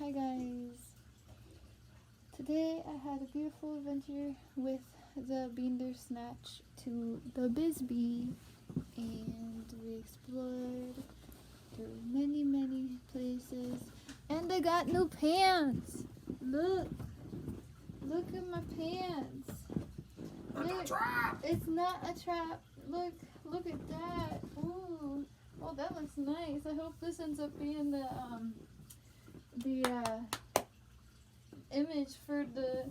Hi guys. Today I had a beautiful adventure with the Snatch to the Bisbee, and we explored through many places, and I got new pants. Look at my pants. Look, it's not a trap. Look at that. Ooh, oh, that looks nice. I hope this ends up being the image for the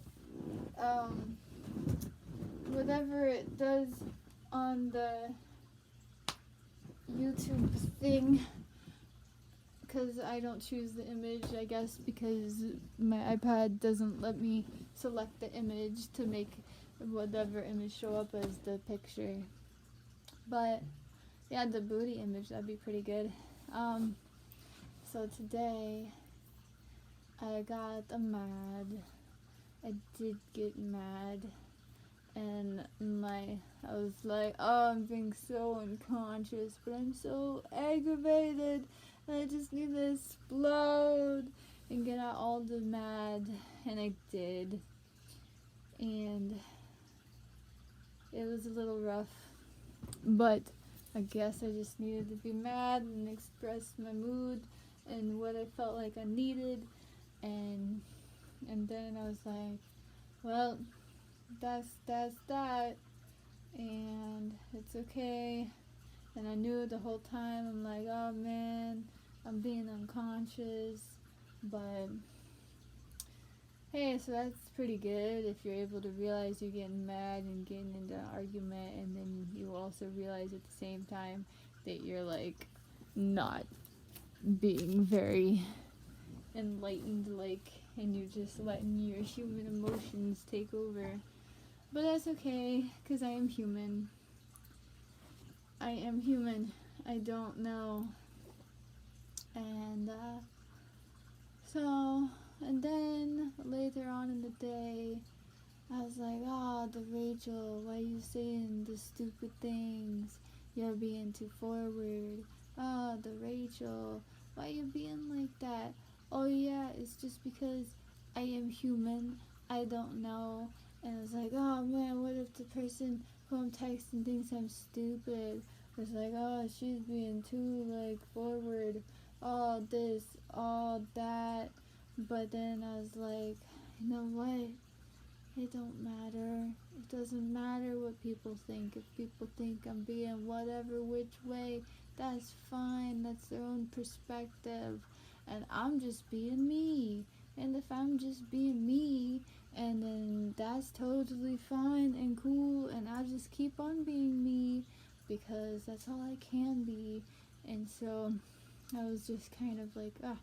whatever it does on the YouTube thing, because I don't choose the image, I guess, because my iPad doesn't let me select the image to make whatever image show up as the picture. But yeah, the booty image, that'd be pretty good. So today I got mad. I did get mad, and I was like, oh, I'm being so unconscious, but I'm so aggravated, and I just need to explode and get out all the mad, and I did, and it was a little rough, but I guess I just needed to be mad and express my mood and what I felt like I needed. And then I was like, well, that's that, and it's okay. And I knew the whole time, I'm like, oh man, I'm being unconscious, but hey, so that's pretty good if you're able to realize you're getting mad and getting into an argument, and then you also realize at the same time that you're like not being very enlightened, and you're just letting your human emotions take over. But that's okay, because I am human. I don't know. And and then later on in the day, I was like, oh, the Rachel, why you saying the stupid things? You're being too forward. Oh, the Rachel, why you being like that? Oh yeah, it's just because I am human. I don't know. And I was like, oh man, what if the person who I'm texting thinks I'm stupid? It's like, oh, she's being too forward. All this, all that. But then I was like, you know what? It don't matter. It doesn't matter what people think. If people think I'm being whatever which way, that's fine. That's their own perspective. And I'm just being me. And if I'm just being me, and then that's totally fine and cool, and I'll just keep on being me, because that's all I can be. And so I was just kind of like, I'm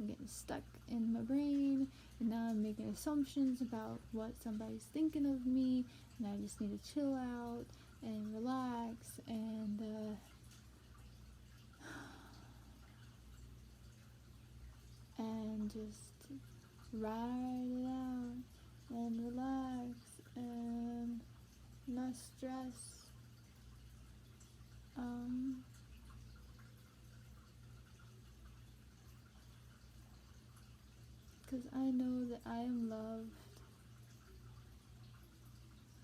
getting stuck in my brain, and now I'm making assumptions about what somebody's thinking of me, and I just need to chill out and relax and just ride it out and relax and not stress. Because I know that I am loved.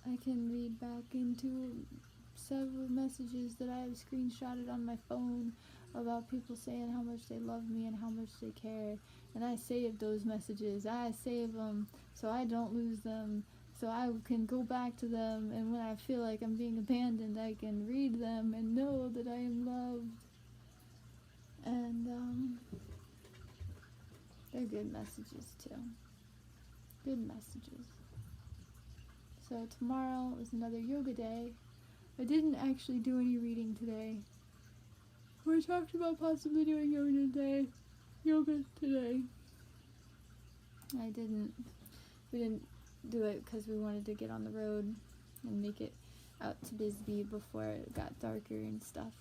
I can read back into several messages that I have screenshotted on my phone about people saying how much they love me and how much they care. And I save those messages. I save them so I don't lose them, so I can go back to them, and when I feel like I'm being abandoned, I can read them and know that I am loved. And they're good messages too. Good messages. So tomorrow is another yoga day. I didn't actually do any reading today. We talked about possibly doing yoga today. We didn't do it because we wanted to get on the road and make it out to Bisbee before it got darker and stuff.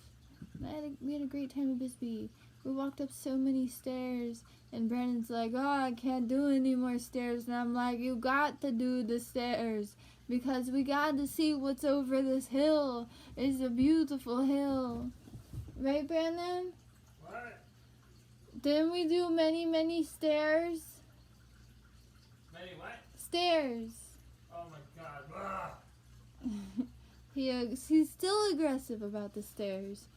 We had a great time in Bisbee. We walked up so many stairs, and Brandon's like, oh, I can't do any more stairs. And I'm like, you got to do the stairs, because we got to see what's over this hill. It's a beautiful hill. Right, Brandon? What? Didn't we do many stairs? Many what? Stairs. Oh my god. Ugh. He's still aggressive about the stairs.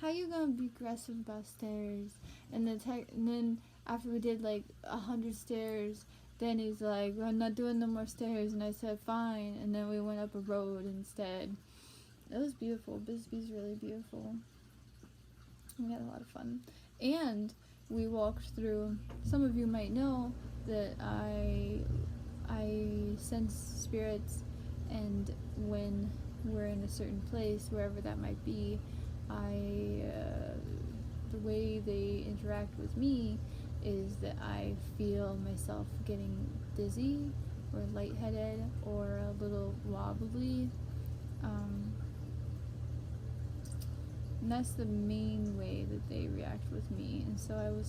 How you gonna be aggressive about stairs? And then after we did like 100 stairs, then he's like, I'm not doing no more stairs. And I said, fine. And then we went up a road instead. It was beautiful. Bisbee's really beautiful. We had a lot of fun. And we walked through, some of you might know that I sense spirits, and when we're in a certain place, wherever that might be, the way they interact with me is that I feel myself getting dizzy or lightheaded or a little wobbly. And that's the main way that they react with me. And so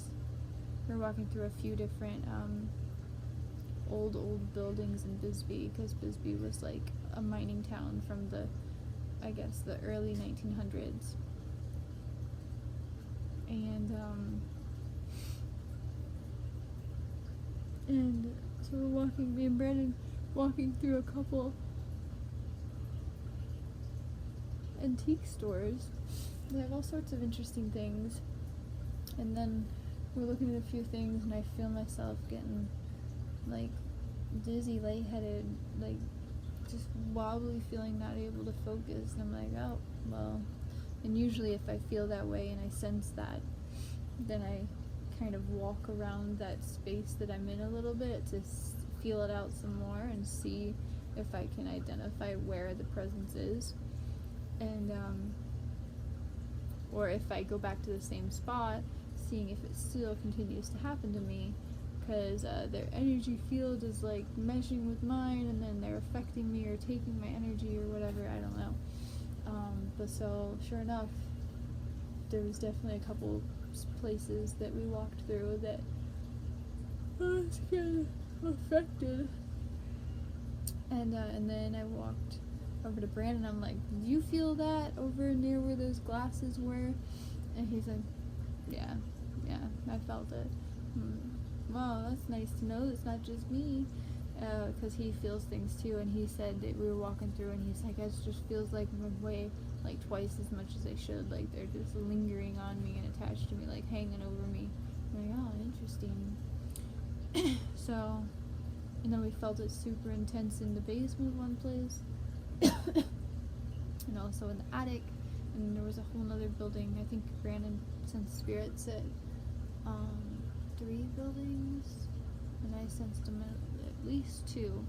we were walking through a few different old buildings in Bisbee, because Bisbee was like a mining town from the early 1900s. And so me and Brandon walking through a couple antique stores. They have all sorts of interesting things. And then we're looking at a few things, and I feel myself getting like dizzy, lightheaded, like just wobbly, feeling not able to focus. And I'm like, oh, well. And usually if I feel that way and I sense that, then I kind of walk around that space that I'm in a little bit to feel it out some more and see if I can identify where the presence is. And or if I go back to the same spot, seeing if it still continues to happen to me, because their energy field is like meshing with mine, and then they're affecting me or taking my energy or whatever, I don't know. But so, sure enough, there was definitely a couple places that we walked through that I was kind of affected. And then I walked over to Brandon. I'm like, "Do you feel that over near where those glasses were?" And he's like, "Yeah, I felt it." Wow, that's nice to know. It's not just me, because he feels things too. And he said that we were walking through, and he's like, "It just feels like I'm way like twice as much as I should. Like they're just lingering on me and attached to me, like hanging over me." I'm like, "Oh, interesting." So, and then we felt it super intense in the basement of one place. And also in the attic, and there was a whole other building. I think Brandon sensed spirits at 3 buildings, and I sensed them at least 2.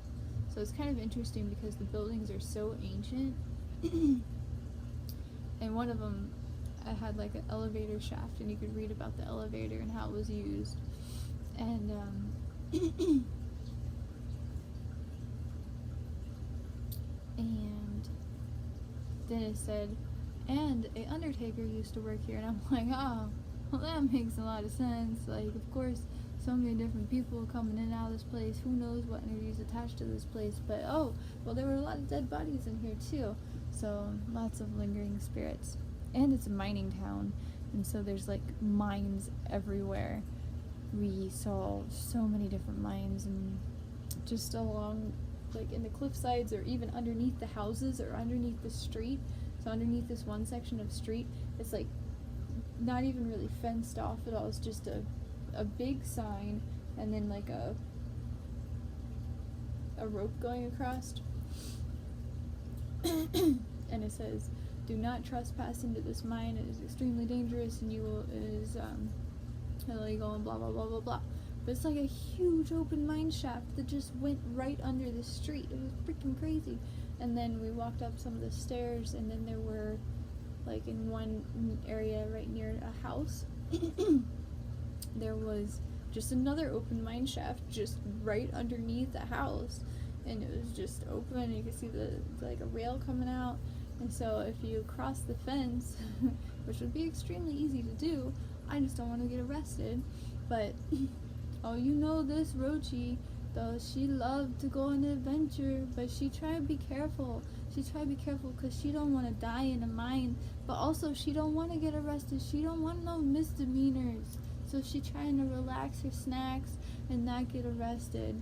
So it's kind of interesting because the buildings are so ancient. And one of them, I had like an elevator shaft, and you could read about the elevator and how it was used. And and then it said, and a undertaker used to work here, and I'm like, oh, well, that makes a lot of sense. Like, of course, so many different people coming in and out of this place. Who knows what energy is attached to this place? But oh, well, there were a lot of dead bodies in here too. So lots of lingering spirits. And it's a mining town, and so there's like mines everywhere. We saw so many different mines, and just along, like in the cliff sides, or even underneath the houses, or underneath the street. So underneath this one section of street, it's like not even really fenced off at all. It's just a big sign, and then like a rope going across. And it says, "Do not trespass into this mine. It is extremely dangerous, and it is illegal," and blah blah blah blah blah. But it's like a huge open mine shaft that just went right under the street. It was freaking crazy. And then we walked up some of the stairs, and then there were, like in one area right near a house, there was just another open mine shaft just right underneath the house. And it was just open, and you could see like a rail coming out. And so if you cross the fence, which would be extremely easy to do, I just don't want to get arrested. But, oh, you know this Rochi, though, she loved to go on an adventure, but she tried to be careful. She tried to be careful because she don't want to die in a mine, but also she don't want to get arrested. She don't want no misdemeanors. So she trying to relax her snacks and not get arrested.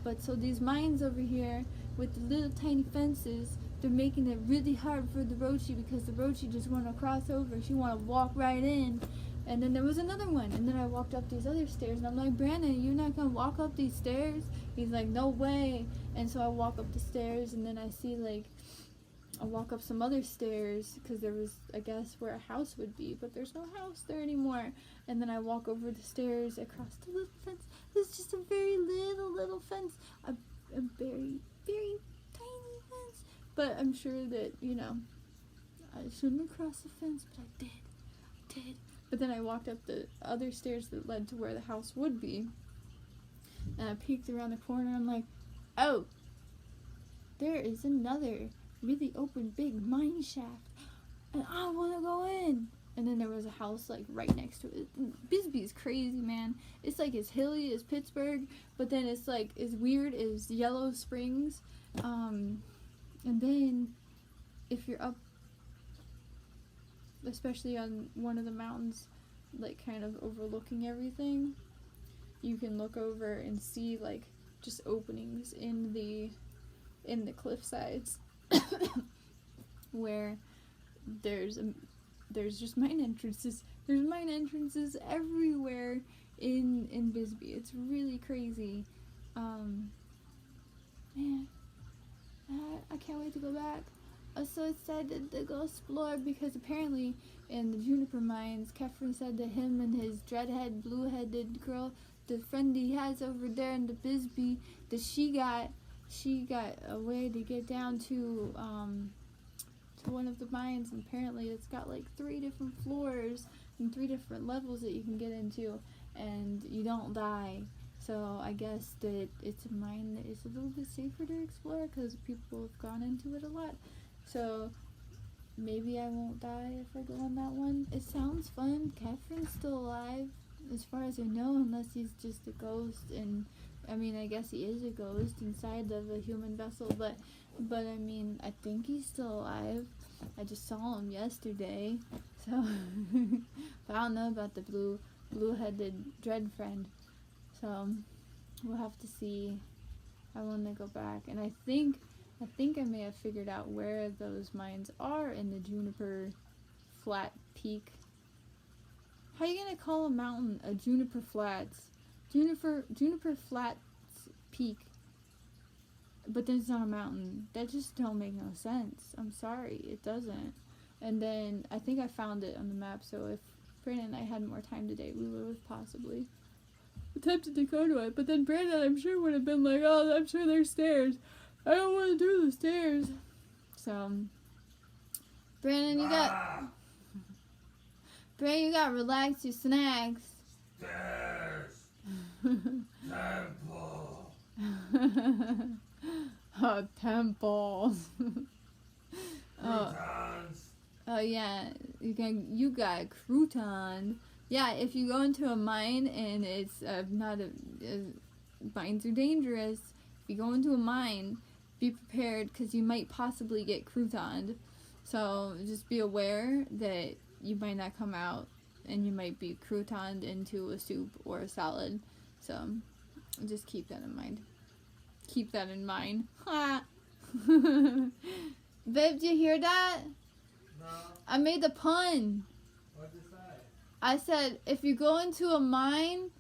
But so these mines over here with the little tiny fences, they're making it really hard for the Rochi because the Rochi just want to cross over. She want to walk right in. And then there was another one. And then I walked up these other stairs. And I'm like, Brandon, you're not going to walk up these stairs? He's like, no way. And so I walk up the stairs. And then I see, like, I walk up some other stairs. Because there was, I guess, where a house would be. But there's no house there anymore. And then I walk over the stairs across the little fence. It's just a very little fence. A very, very tiny fence. But I'm sure that, you know, I shouldn't have crossed the fence. But I did. But then I walked up the other stairs that led to where the house would be. And I peeked around the corner. I'm like, oh, there is another really open big mine shaft. And I want to go in. And then there was a house like right next to it. Bisbee is crazy, man. It's like as hilly as Pittsburgh. But then it's like as weird as Yellow Springs. And then if you're up, especially on one of the mountains, like kind of overlooking everything, you can look over and see like just openings in the cliff sides where there's just mine entrances. There's mine entrances everywhere in Bisbee. It's really crazy. Man, I can't wait to go back. I'm so excited to go explore because apparently in the juniper mines, Kefren said that him and his dreadhead, blue-headed girl, the friend he has over there in the Bisbee, that she got a way to get down to one of the mines, and apparently it's got like 3 different floors and 3 different levels that you can get into, and you don't die. So I guess that it's a mine that is a little bit safer to explore because people have gone into it a lot. So maybe I won't die if I go on that one. It sounds fun. Kefren's still alive, as far as I know, unless he's just a ghost. And I mean, I guess he is a ghost inside of a human vessel, but I mean, I think he's still alive. I just saw him yesterday, so but I don't know about the blue-headed dread friend. So we'll have to see. I want to go back, and I think I may have figured out where those mines are in the Juniper Flat Peak. How are you gonna call a mountain a Juniper Flats? Juniper Flats Peak. But then it's not a mountain. That just don't make no sense. I'm sorry, it doesn't. And then I think I found it on the map, so if Brandon and I had more time today, we would have possibly attempted to go to it. But then Brandon, I'm sure, would have been like, oh, I'm sure there's stairs. I don't want to do the stairs. So, Brandon, you got relax your snacks. Stairs. Temple. Oh, temples. Croutons. Oh yeah, you got crouton. Yeah, if you go into a mine and it's mines are dangerous. If you go into a mine, be prepared because you might possibly get croutoned. So just be aware that you might not come out and you might be croutoned into a soup or a salad. So just keep that in mind. Keep that in mind. Ha! Babe, did you hear that? No. I made the pun. What'd you say? I said, if you go into a mine,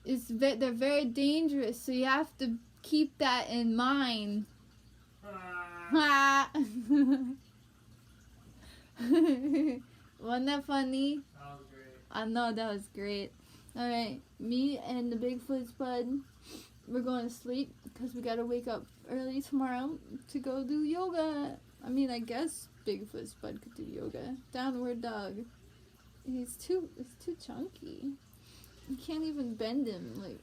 they're very dangerous, so you have to keep that in mind. Ha! Wasn't that funny? That was great. I know, that was great. Alright, me and the Bigfoot Spud, we're going to sleep because we gotta wake up early tomorrow to go do yoga. I mean, I guess Bigfoot Spud could do yoga. Downward dog. It's too chunky. You can't even bend him. Like,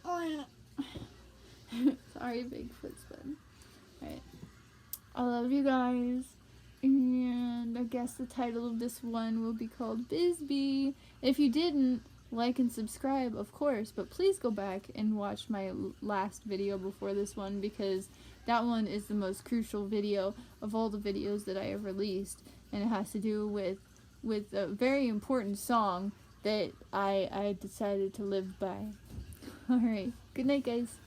oh yeah. Sorry, Bigfoot Spud. Alright. I love you guys. And I guess the title of this one will be called Bisbee. If you didn't, like and subscribe, of course, but please go back and watch my last video before this one because that one is the most crucial video of all the videos that I have released, and it has to do with a very important song that I decided to live by. Alright, good night guys.